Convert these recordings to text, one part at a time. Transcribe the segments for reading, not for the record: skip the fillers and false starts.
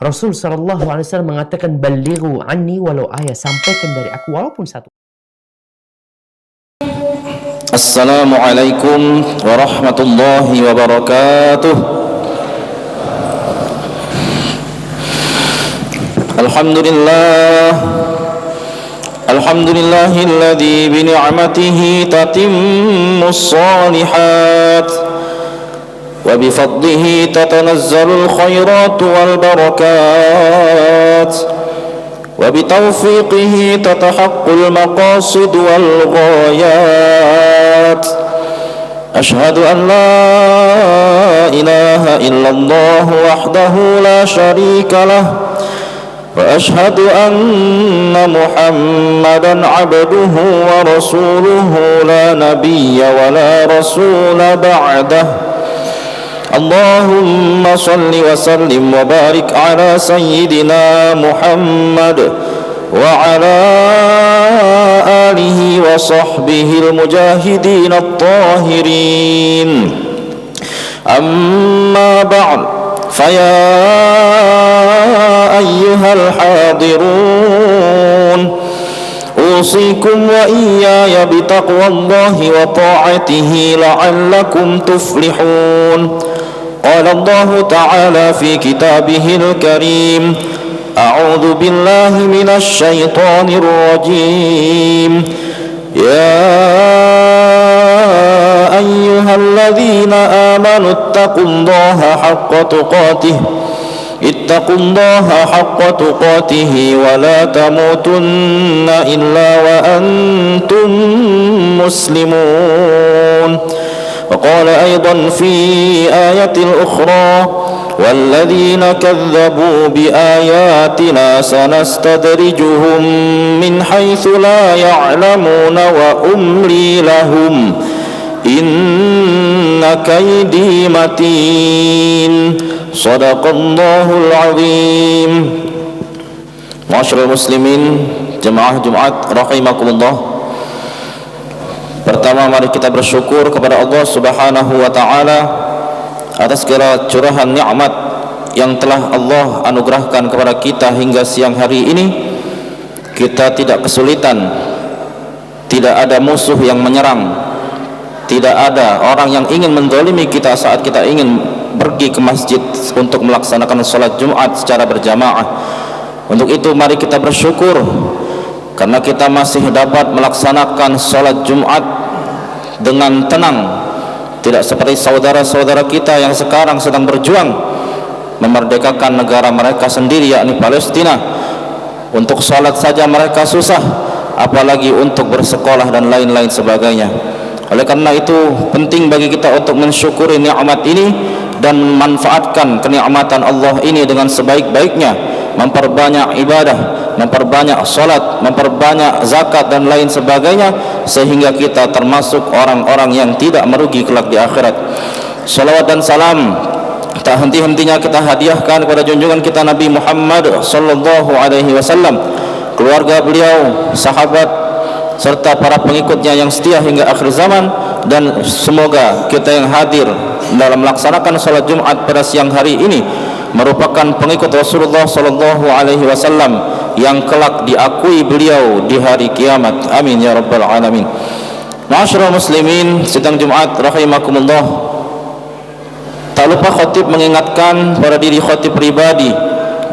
Rasul SAW mengatakan, "Ballighu anni walau ayat," sampaikan dari aku walaupun satu. Assalamualaikum warahmatullahi wabarakatuh. Alhamdulillah, alhamdulillahilladzi bi ni'matihi tatimmus shalihat wa bi fadlihi tatanazzalul khairat wal barakat wa bi taufiqihi tatahaqqul maqasid wal ghayat. Ashhadu an la ilaha illallah wahdahu la syarika lah wa ashhadu anna Muhammadan abduhu wa rasuluhu la nabiyya wa la rasula ba'dah. Allahumma salli wa sallim wa barik ala sayyidina Muhammad wa ala alihi wa sahbihi al-mujahidin at-tahirin. Amma ba'd, faya ayyuhal hadirun, usikum wa iyaya bitaqwallahi wa ta'atihi la'allakum tuflihun. Qala Allah ta'ala fi kitabihil karim, a'udzu billahi minasy syaithanir rajim. Ya ayyuhalladzina amanu ittaqullaha haqqa tuqatih ittaqullaha haqqa tuqatih wa la tamutunna illa wa antum muslimun. وقال أيضا في آية أخرى والذين كذبوا بآياتنا سنستدرجهم من حيث لا يعلمون وأملي لهم إن كيدي متين. صدق الله العظيم. Ma'asyiral muslimin, jemaah Jumat rahimakumullah. Pertama, mari kita bersyukur kepada Allah Subhanahu wa taala atas segala curahan nikmat yang telah Allah anugerahkan kepada kita hingga siang hari ini. Kita tidak kesulitan, tidak ada musuh yang menyerang, tidak ada orang yang ingin menzalimi kita saat kita ingin pergi ke masjid untuk melaksanakan salat Jumat secara berjamaah. Untuk itu mari kita bersyukur karena kita masih dapat melaksanakan salat Jumat dengan tenang, tidak seperti saudara-saudara kita yang sekarang sedang berjuang memerdekakan negara mereka sendiri, yakni Palestina. Untuk salat saja mereka susah, apalagi untuk bersekolah dan lain-lain sebagainya. Oleh karena itu penting bagi kita untuk mensyukuri nikmat ini dan memanfaatkan kenikmatan Allah ini dengan sebaik-baiknya, memperbanyak ibadah, memperbanyak salat, memperbanyak zakat dan lain sebagainya, sehingga kita termasuk orang-orang yang tidak merugi kelak di akhirat. Salawat dan salam tak henti-hentinya kita hadiahkan kepada junjungan kita Nabi Muhammad sallallahu alaihi wasallam, keluarga beliau, sahabat serta para pengikutnya yang setia hingga akhir zaman. Dan semoga kita yang hadir dalam melaksanakan salat Jumat pada siang hari ini merupakan pengikut Rasulullah sallallahu alaihi wasallam yang kelak diakui beliau di hari kiamat. Amin ya rabbal alamin. Ma'asyiral muslimin, sidang Jumat rahimakumullah. Tak lupa khatib mengingatkan pada diri khatib pribadi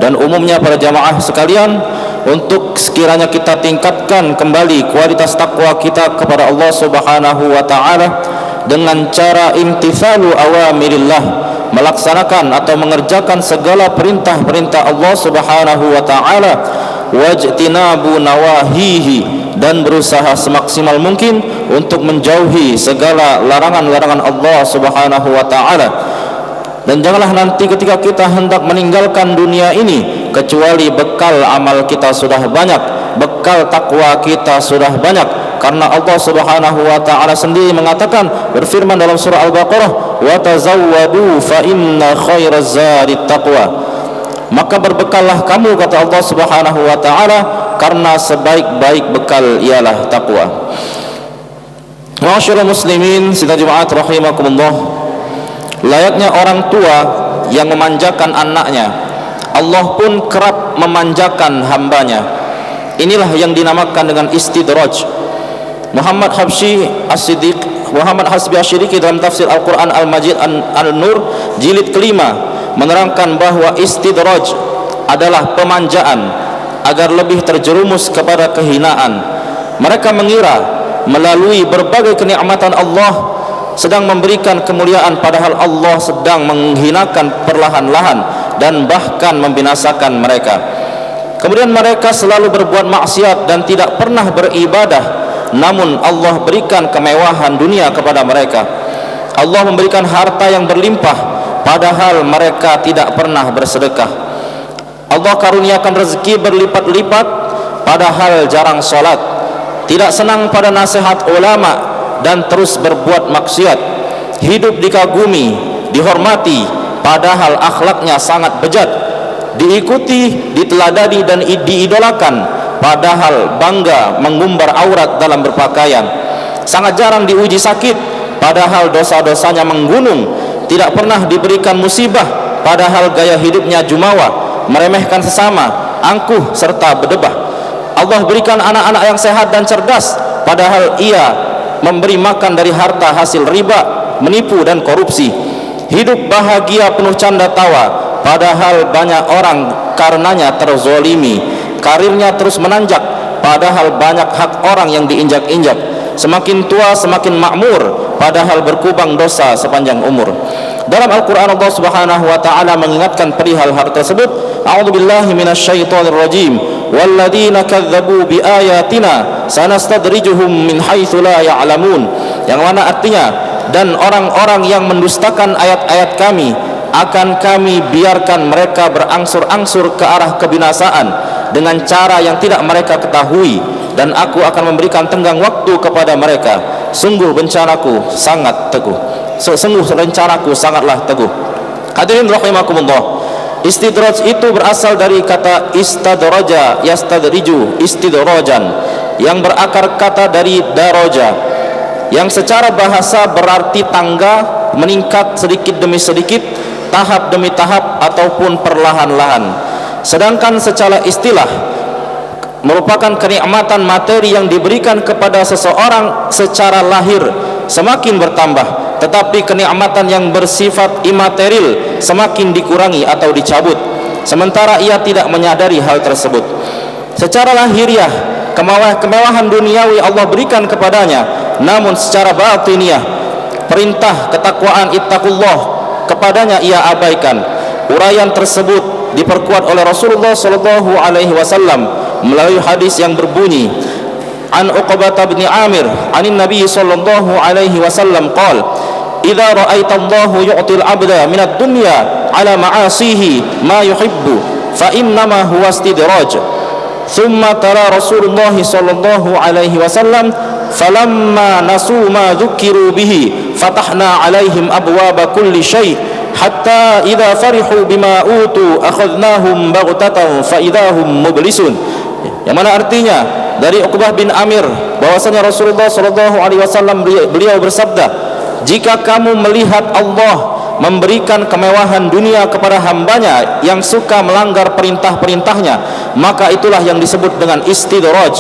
dan umumnya para jamaah sekalian untuk sekiranya kita tingkatkan kembali kualitas takwa kita kepada Allah Subhanahu wa taala dengan cara imtithalu awamirillah, melaksanakan atau mengerjakan segala perintah-perintah Allah Subhanahu wa taala, wajtinabu nawahihi, dan berusaha semaksimal mungkin untuk menjauhi segala larangan-larangan Allah Subhanahu wa taala. Dan janganlah nanti ketika kita hendak meninggalkan dunia ini kecuali bekal amal kita sudah banyak, bekal takwa kita sudah banyak, karena Allah Subhanahu wa taala sendiri mengatakan, berfirman dalam surah Al-Baqarah, wa tazawwadu fa inna khairaz zadit taqwa. Maka berbekallah kamu, kata Allah Subhanahu wa taala, karena sebaik-baik bekal ialah takwa. Ma'asyiral muslimin, sidang Jumat rahimakumullah, layaknya orang tua yang memanjakan anaknya Allah pun kerap memanjakan hambanya. Inilah yang dinamakan dengan istidraj. Muhammad Habsyi Ash-Shidiki dalam tafsir Al-Quran Al-Majid An-Nur jilid kelima menerangkan bahwa istidraj adalah pemanjaan agar lebih terjerumus kepada kehinaan. Mereka mengira melalui berbagai kenikmatan Allah sedang memberikan kemuliaan, padahal Allah sedang menghinakan perlahan-lahan dan bahkan membinasakan mereka. Kemudian mereka selalu berbuat maksiat dan tidak pernah beribadah, namun Allah berikan kemewahan dunia kepada mereka. Allah memberikan harta yang berlimpah, padahal mereka tidak pernah bersedekah. Allah karuniakan rezeki berlipat-lipat, padahal jarang sholat. Tidak senang pada nasihat ulama dan terus berbuat maksiat. Hidup dikagumi, dihormati, padahal akhlaknya sangat bejat. Diikuti, diteladani dan diidolakan, padahal bangga mengumbar aurat dalam berpakaian. Sangat jarang diuji sakit, padahal dosa-dosanya menggunung. Tidak pernah diberikan musibah, padahal gaya hidupnya jumawa, meremehkan sesama, angkuh serta berdebah. Allah berikan anak-anak yang sehat dan cerdas, padahal ia memberi makan dari harta hasil riba, menipu dan korupsi. Hidup bahagia penuh canda tawa, padahal banyak orang karenanya terzolimi. Karirnya terus menanjak, padahal banyak hak orang yang diinjak-injak. Semakin tua semakin makmur, padahal berkubang dosa sepanjang umur. Dalam Al-Quran Allah Subhanahu wa ta'ala mengingatkan perihal hal tersebut. A'udzubillahi minasyaitonir rajim. Walladzina kadzdzabu biayatina sanastadrijuhum min haitsu la ya'lamun. Yang mana artinya, dan orang-orang yang mendustakan ayat-ayat kami akan kami biarkan mereka berangsur-angsur ke arah kebinasaan dengan cara yang tidak mereka ketahui, dan aku akan memberikan tenggang waktu kepada mereka. Sungguh bencanaku sangat teguh. Sungguh rencanaku sangatlah teguh. Hadirin rahimakumullah, istidraj itu berasal dari kata istadraja yastadriju istidrajan, yang berakar kata dari daraja, yang secara bahasa berarti tangga, meningkat sedikit demi sedikit, tahap demi tahap ataupun perlahan-lahan. Sedangkan secara istilah merupakan kenikmatan materi yang diberikan kepada seseorang secara lahir semakin bertambah, tetapi kenikmatan yang bersifat imateril semakin dikurangi atau dicabut, sementara ia tidak menyadari hal tersebut. Secara lahiriah kemewahan duniawi Allah berikan kepadanya, namun secara batiniah perintah ketakwaan ittaqullah kepadanya ia abaikan. Uraian tersebut diperkuat oleh Rasulullah sallallahu alaihi wasallam melalui hadis yang berbunyi, an Uqbah bin Amir anin Nabi sallallahu alaihi wasallam qala, idza ra'aita Allah yu'til 'abda min ad-dunya 'ala ma'asihi ma yuhibbu fa innama huwa istidraj. Thumma tara Rasulullah sallallahu alaihi wasallam falamma nasu ma dzukiru bihi fatahna 'alaihim abwaaba kulli syai' hatta idza farihu bima utu akhadnahum baghtatan fa idahum mublisun. Yang mana artinya dari Uqbah bin Amir bahwasanya Rasulullah sallallahu alaihi wasallam beliau bersabda, jika kamu melihat Allah memberikan kemewahan dunia kepada hambanya yang suka melanggar perintah-perintahnya, maka itulah yang disebut dengan istidraj.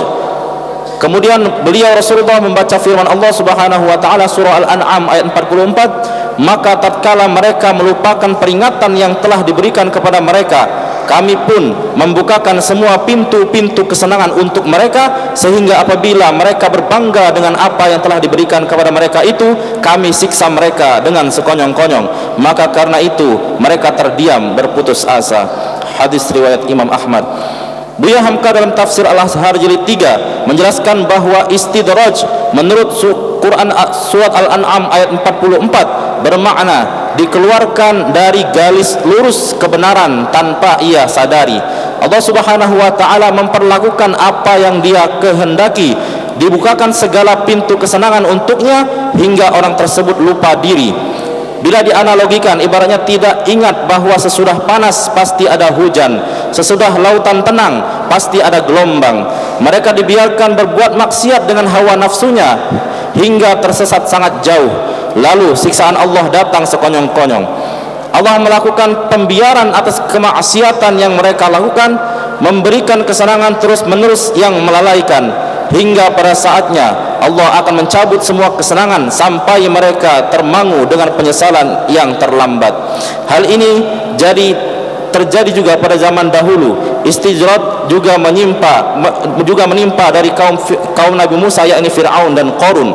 Kemudian beliau Rasulullah membaca firman Allah Subhanahu wa taala surah Al-An'am ayat 44, maka tatkala mereka melupakan peringatan yang telah diberikan kepada mereka, kami pun membukakan semua pintu-pintu kesenangan untuk mereka, sehingga apabila mereka berbangga dengan apa yang telah diberikan kepada mereka itu, kami siksa mereka dengan sekonyong-konyong. Maka karena itu mereka terdiam berputus asa. Hadis riwayat Imam Ahmad. Buya Hamka dalam tafsir Al-Azhar jilid 3 menjelaskan bahwa istidraj menurut Quran surat Al-An'am ayat 44 bermakna dikeluarkan dari garis lurus kebenaran tanpa ia sadari. Allah Subhanahu wa taala memperlakukan apa yang Dia kehendaki, dibukakan segala pintu kesenangan untuknya hingga orang tersebut lupa diri. Bila dianalogikan, ibaratnya tidak ingat bahwa sesudah panas pasti ada hujan, sesudah lautan tenang pasti ada gelombang. Mereka dibiarkan berbuat maksiat dengan hawa nafsunya hingga tersesat sangat jauh, lalu siksaan Allah datang sekonyong-konyong. Allah melakukan pembiaran atas kemaksiatan yang mereka lakukan, memberikan kesenangan terus-menerus yang melalaikan, hingga pada saatnya Allah akan mencabut semua kesenangan sampai mereka termangu dengan penyesalan yang terlambat. Hal ini terjadi juga pada zaman dahulu. Istijrat juga menimpa dari kaum Nabi Musa, yakni Fir'aun dan Qarun.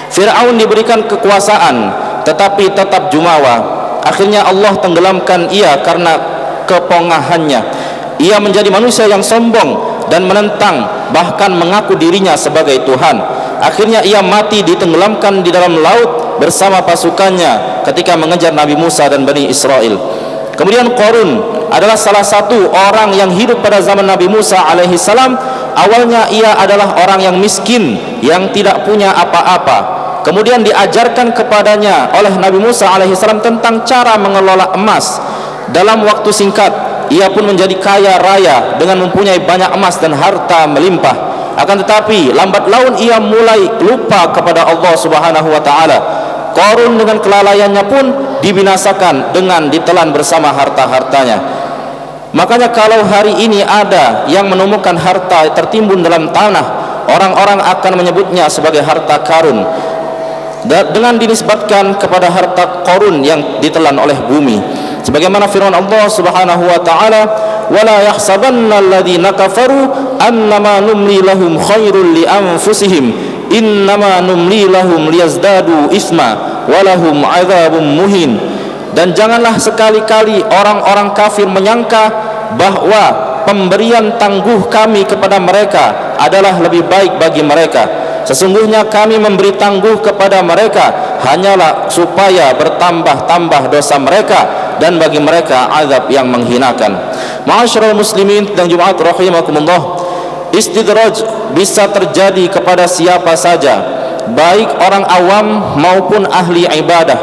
Fir'aun diberikan kekuasaan tetapi tetap jumawa. Akhirnya Allah tenggelamkan ia karena kepongahannya. Ia menjadi manusia yang sombong dan menentang, bahkan mengaku dirinya sebagai Tuhan. Akhirnya ia mati ditenggelamkan di dalam laut bersama pasukannya ketika mengejar Nabi Musa dan Bani Israel. Kemudian Qarun adalah salah satu orang yang hidup pada zaman Nabi Musa alaihi salam. Awalnya ia adalah orang yang miskin, yang tidak punya apa-apa. Kemudian diajarkan kepadanya oleh Nabi Musa alaihi salam tentang cara mengelola emas. Dalam waktu singkat ia pun menjadi kaya raya dengan mempunyai banyak emas dan harta melimpah. Akan tetapi lambat laun ia mulai lupa kepada Allah Subhanahu wa taala. Qarun dengan kelalaiannya pun dibinasakan dengan ditelan bersama harta-hartanya. Makanya kalau hari ini ada yang menemukan harta tertimbun dalam tanah, orang-orang akan menyebutnya sebagai harta karun, dengan dinisbatkan kepada harta Qarun yang ditelan oleh bumi. Sebagaimana firman Allah Subhanahu wa taala, "Wala yahsabanna alladziina kafaru annama numli lahum khairul li anfusihim innama numli lahum liyazdadu isma walahum 'adzabun muhin." Dan janganlah sekali-kali orang-orang kafir menyangka bahwa pemberian tangguh kami kepada mereka adalah lebih baik bagi mereka. Sesungguhnya kami memberi tangguh kepada mereka hanyalah supaya bertambah-tambah dosa mereka dan bagi mereka azab yang menghinakan. Ma'asyiral muslimin dan Jumat rahimakumullah, istidraj bisa terjadi kepada siapa saja, baik orang awam maupun ahli ibadah.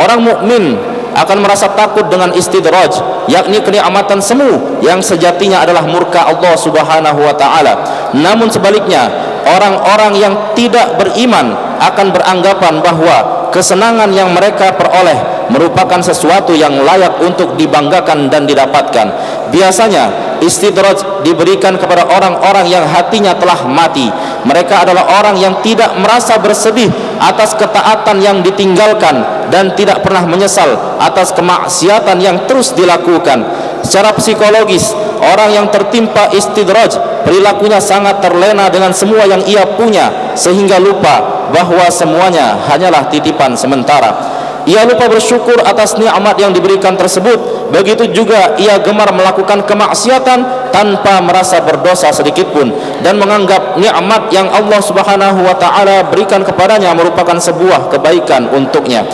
Orang mukmin akan merasa takut dengan istidraj, yakni kenikmatan semu yang sejatinya adalah murka Allah Subhanahu wa taala. Namun sebaliknya, orang-orang yang tidak beriman akan beranggapan bahwa kesenangan yang mereka peroleh merupakan sesuatu yang layak untuk dibanggakan dan didapatkan. Biasanya istidraj diberikan kepada orang-orang yang hatinya telah mati. Mereka adalah orang yang tidak merasa bersedih atas ketaatan yang ditinggalkan dan tidak pernah menyesal atas kemaksiatan yang terus dilakukan. Secara psikologis, orang yang tertimpa istidraj perilakunya sangat terlena dengan semua yang ia punya, sehingga lupa bahwa semuanya hanyalah titipan sementara. Ia lupa bersyukur atas nikmat yang diberikan tersebut. Begitu juga ia gemar melakukan kemaksiatan tanpa merasa berdosa sedikit pun, dan menganggap nikmat yang Allah Subhanahu wa taala berikan kepadanya merupakan sebuah kebaikan untuknya.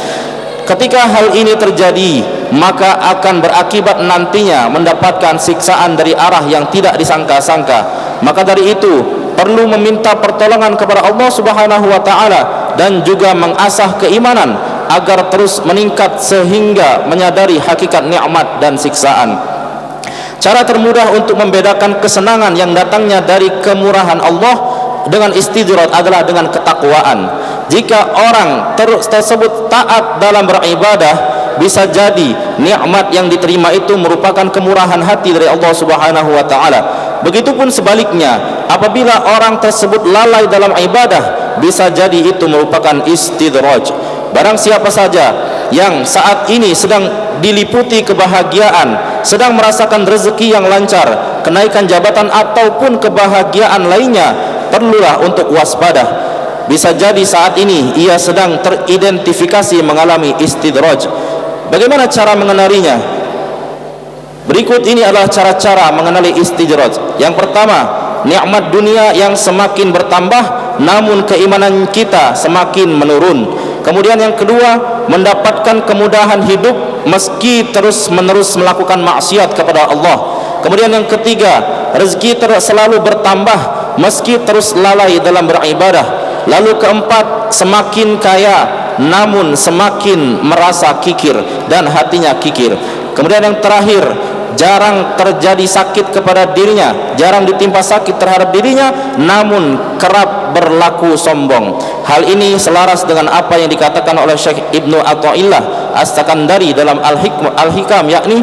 Ketika hal ini terjadi, maka akan berakibat nantinya mendapatkan siksaan dari arah yang tidak disangka-sangka. Maka dari itu perlu meminta pertolongan kepada Allah Subhanahu wa taala dan juga mengasah keimanan agar terus meningkat sehingga menyadari hakikat nikmat dan siksaan. Cara termudah untuk membedakan kesenangan yang datangnya dari kemurahan Allah dengan istidraj adalah dengan ketakwaan. Jika orang tersebut taat dalam beribadah, bisa jadi nikmat yang diterima itu merupakan kemurahan hati dari Allah Subhanahu wa taala. Begitupun sebaliknya, apabila orang tersebut lalai dalam ibadah, bisa jadi itu merupakan istidraj. Barang siapa saja yang saat ini sedang diliputi kebahagiaan, sedang merasakan rezeki yang lancar, kenaikan jabatan ataupun kebahagiaan lainnya, perlulah untuk waspada. Bisa jadi saat ini ia sedang teridentifikasi mengalami istidraj. Bagaimana cara mengenalinya? Berikut ini adalah cara-cara mengenali istidraj. Yang pertama, nikmat dunia yang semakin bertambah namun keimanan kita semakin menurun. Kemudian yang kedua, mendapatkan kemudahan hidup meski terus-menerus melakukan maksiat kepada Allah. Kemudian yang ketiga, rezeki selalu bertambah meski terus lalai dalam beribadah. Lalu keempat, semakin kaya namun semakin merasa kikir dan hatinya kikir. Kemudian yang terakhir, jarang terjadi sakit kepada dirinya, jarang ditimpa sakit terhadap dirinya, namun kerap berlaku sombong. Hal ini selaras dengan apa yang dikatakan oleh Syekh Ibnu Athaillah As-Sakandari dalam Al-Hikam, yakni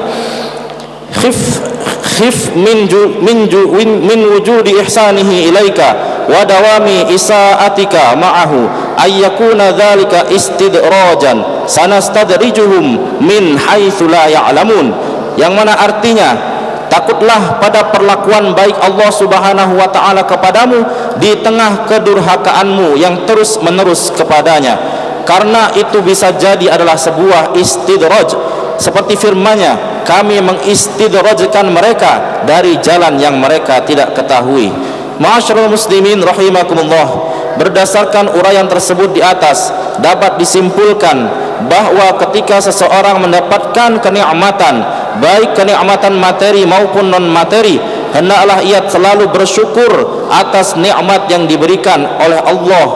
khif min wujudi ihsanihi ilaika wa dawami isaatika ma'ahu ayyakuna dzalika istidrajan sanastadrijuhum min haitsu la ya'lamun, yang mana artinya takutlah pada perlakuan baik Allah Subhanahu wa taala kepadamu di tengah kedurhakaanmu yang terus menerus kepadanya, karena itu bisa jadi adalah sebuah istidraj, seperti firman-Nya, kami mengistidrajkan mereka dari jalan yang mereka tidak ketahui. Ma'asyiral muslimin rahimakumullah, berdasarkan uraian tersebut di atas dapat disimpulkan bahwa ketika seseorang mendapatkan kenikmatan, baik kenikmatan materi maupun non materi, hendaklah ia selalu bersyukur atas nikmat yang diberikan oleh Allah,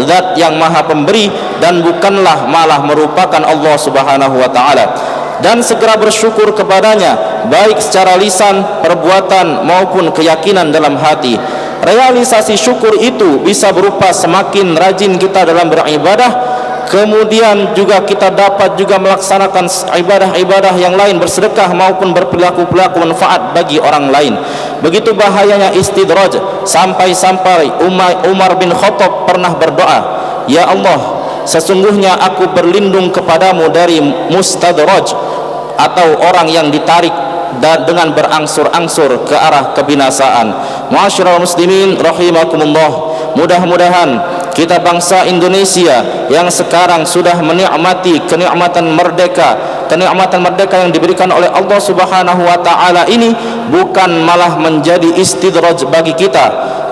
Zat yang Maha Pemberi, dan bukanlah malah merupakan Allah Subhanahu wa taala, dan segera bersyukur kepadanya baik secara lisan, perbuatan maupun keyakinan dalam hati. Realisasi syukur itu bisa berupa semakin rajin kita dalam beribadah, kemudian juga kita dapat juga melaksanakan ibadah-ibadah yang lain, bersedekah maupun berperilaku-perilaku manfaat bagi orang lain. Begitu bahayanya istidraj, sampai-sampai Umar bin Khattab pernah berdoa, ya Allah, sesungguhnya aku berlindung kepadamu dari mustadraj, atau orang yang ditarik dengan berangsur-angsur ke arah kebinasaan. Ma'asyiral muslimin rahimakumullah, mudah-mudahan kita bangsa Indonesia yang sekarang sudah menikmati kenikmatan merdeka yang diberikan oleh Allah Subhanahu wa taala ini bukan malah menjadi istidraj bagi kita.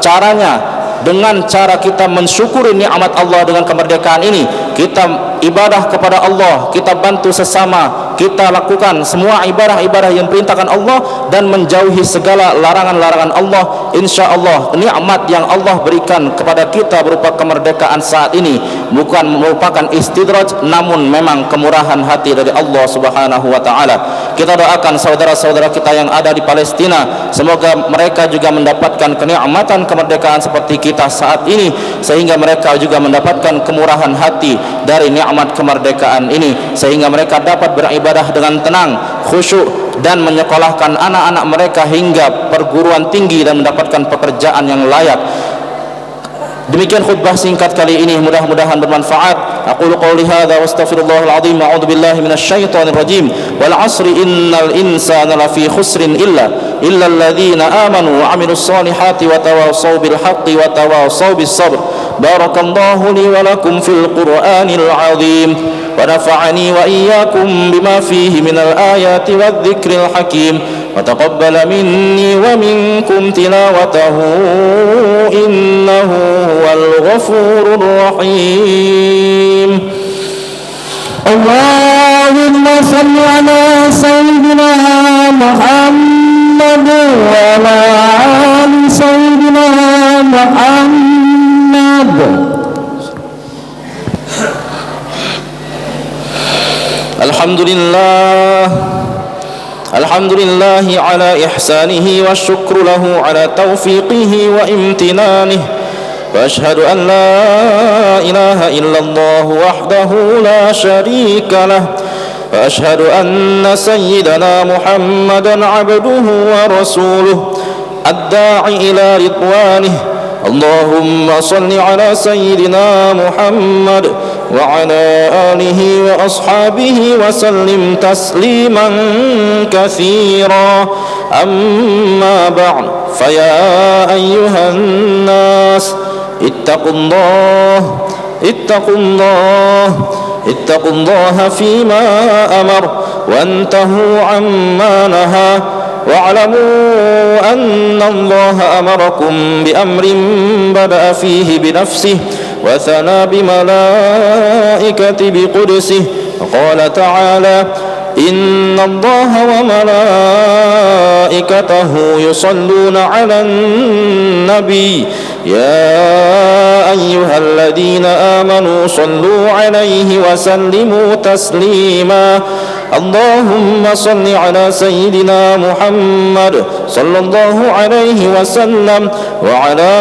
Caranya dengan cara kita mensyukuri nikmat Allah dengan kemerdekaan ini, kita ibadah kepada Allah, kita bantu sesama, kita lakukan semua ibadah-ibadah yang perintahkan Allah dan menjauhi segala larangan-larangan Allah. Insyaallah nikmat yang Allah berikan kepada kita berupa kemerdekaan saat ini bukan merupakan istidraj, namun memang kemurahan hati dari Allah Subhanahu wa taala. Kita doakan saudara-saudara kita yang ada di Palestina, semoga mereka juga mendapatkan kenikmatan kemerdekaan seperti kita saat ini, sehingga mereka juga mendapatkan kemurahan hati dari nikmat kemerdekaan ini, sehingga mereka dapat beribadah dengan tenang, khusyuk, dan menyekolahkan anak-anak mereka hingga perguruan tinggi dan mendapatkan pekerjaan yang layak. Demikian khutbah singkat kali ini, mudah-mudahan bermanfaat. Aqulu qouli hadza wa astaghfirullahal azim wa a'udzu billahi minasyaitonir rajim. Wal 'asri innal insana lafi khusrin illa alladziina aamanu wa 'amilus solihati wa tawassaw bil haqqi wa tawassaw bis sabr. Barakallahu li wa lakum fil Qur'anil 'azim wa nafa'ani wa iyyakum bima fihi minal ayati wadh-dhikril hakim. وتقبل مني ومنكم تلاوته إنه هو الغفور الرحيم. اللهم صل على سيدنا محمد وعلى آل سيدنا محمد. الحمد لله على إحسانه والشكر له على توفيقه وامتنانه، وأشهد أن لا إله إلا الله وحده لا شريك له، وأشهد أن سيدنا محمدا عبده ورسوله الداعي إلى رضوانه. اللهم صل على سيدنا محمد وعلى آله وأصحابه وسلم تسليما كثيرا. أما بعد، فيا أيها الناس اتقوا الله فيما أمر وانتهوا عما نهى، واعلموا أن الله أمركم بأمر بدأ فيه بنفسه وثنى بملائكة بقدسه، وقال تعالى: إن الله وملائكته يصلون على النبي يا أيها الذين آمنوا صلوا عليه وسلموا تسليما. اللهم صل على سيدنا محمد صلى الله عليه وسلم وعلى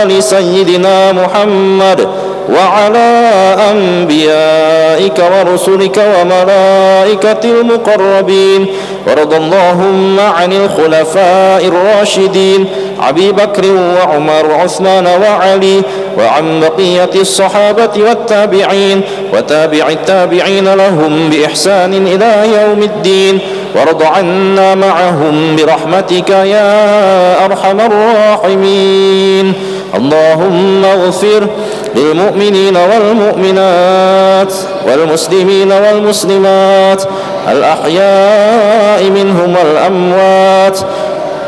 آل سيدنا محمد وعلى أنبيائك ورسلك وملائكة المقربين وارض اللهم عن الخلفاء الراشدين أبي بكر وعمر وعثمان وعلي وعن بقية الصحابة والتابعين وتابع التابعين لهم بإحسان إلى يوم الدين وارض عنا معهم برحمتك يا أرحم الراحمين. اللهم اغفر للمؤمنين والمؤمنات والمسلمين والمسلمات الأحياء منهم والأموات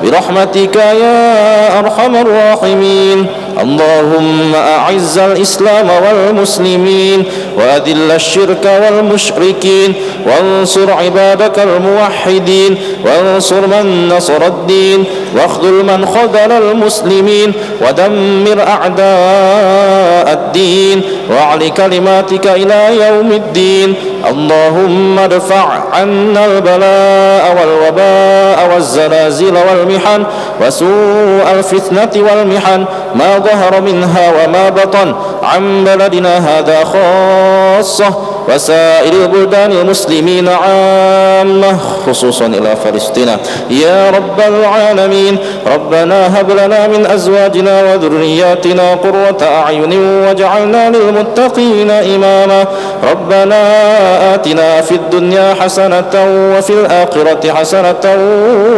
برحمتك يا أرحم الراحمين. اللهم أعز الإسلام والمسلمين وأذل الشرك والمشركين وانصر عبادك الموحدين وانصر من نصر الدين واخذل من خذل المسلمين ودمر أعداء الدين واعل كلماتك إلى يوم الدين. اللهم ادفع عنا البلاء والوباء والزلازل والمحن وسوء الفتنة والمحن ما ظهر منها وما بطن عن بلدنا هذا خاصة وسائر البلدان المسلمين عامة خصوصا إلى فلسطين يا رب العالمين. ربنا هب لنا من أزواجنا وذرياتنا قرة أعين واجعلنا للمتقين إماما. ربنا آتنا في الدنيا حسنة وفي الآخرة حسنة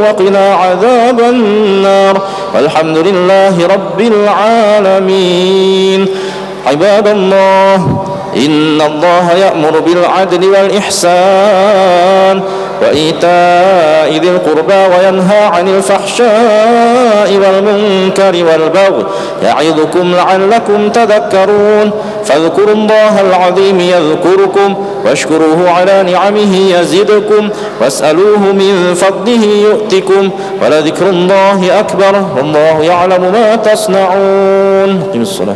وقنا عذاب النار والحمد لله رب العالمين. عباد الله إن الله يأمر بالعدل والإحسان وإيتاء ذي القربى وينهى عن الفحشاء والمنكر والبغي يعظكم لعلكم تذكرون. فاذكروا الله العظيم يذكركم واشكروه على نعمه يزدكم واسألوه من فضله يؤتكم ولذكر الله أكبر والله يعلم ما تصنعون. أقم الصلاة.